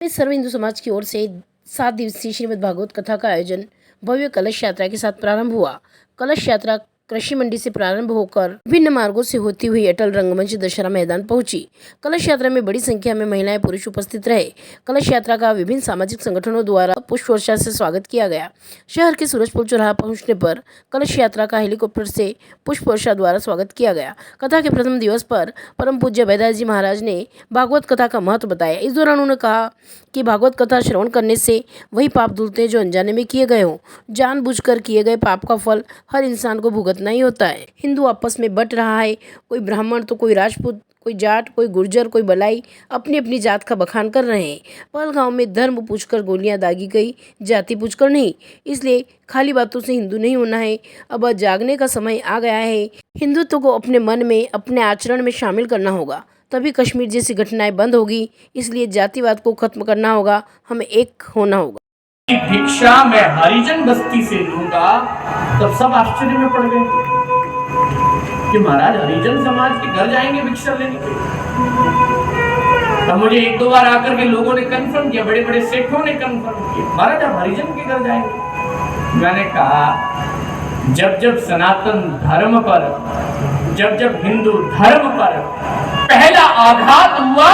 सर्व हिंदू समाज की ओर से 7 दिवसीय श्रीमद् भागवत कथा का आयोजन भव्य कलश यात्रा के साथ प्रारंभ हुआ। कलश यात्रा कृषि मंडी से प्रारंभ होकर विभिन्न मार्गों से होती हुई अटल रंगमंच दशहरा मैदान पहुंची। कलश यात्रा में बड़ी संख्या में महिलाएं पुरुष उपस्थित रहे। कलश यात्रा का विभिन्न सामाजिक संगठनों द्वारा पुष्प वर्षा से स्वागत किया गया। शहर के सूरजपुर चौराहा पहुंचने पर कलश यात्रा का हेलीकॉप्टर से पुष्प वर्षा द्वारा स्वागत किया गया। कथा के प्रथम दिवस पर परम पूज्य बैदास जी महाराज ने भागवत कथा का महत्व बताया। इस दौरान उन्होंने कहा कि भागवत कथा श्रवण करने से वही पाप धुलते हैं जो अनजाने में किए गए हों। जानबूझकर किए गए पाप का फल हर इंसान को भुगतना ही होता है। हिंदू आपस में बट रहा है, कोई ब्राह्मण तो कोई राजपूत, कोई जाट, कोई गुर्जर, कोई बलाई, अपनी अपनी जात का बखान कर रहे हैं। पहलगांव में धर्म पूछकर गोलियां दागी गई, जाति पूछकर नहीं। इसलिए खाली बातों से हिंदू नहीं होना है। अब जागने का समय आ गया है। हिंदुत्व को अपने मन में, अपने आचरण में शामिल करना होगा, तभी कश्मीर जैसी घटनाएं बंद होगी। इसलिए जातिवाद को खत्म करना होगा, हमें एक होना होगा। भिक्षा मैं हरिजन बस्ती से लूंगा, तब सब आश्चर्य में पड़ गए कि महाराज हरिजन समाज के घर जाएंगे भिक्षा लेने के लिए। तब मुझे एक दो बार आकर के लोगों ने कंफर्म किया, बड़े बड़े सेठों ने कंफर्म किया, महाराज आप हरिजन के घर जाएंगे। मैंने कहा जब जब सनातन धर्म पर, जब जब हिंदू धर्म पर पहला आघात हुआ,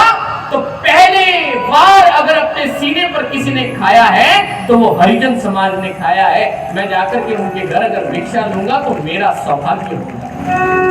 तो पहले बार अगर अपने सीने पर किसी ने खाया है तो वो हरिजन समाज ने खाया है। मैं जाकर के उनके घर अगर भिक्षा लूंगा तो मेरा सौभाग्य होगा।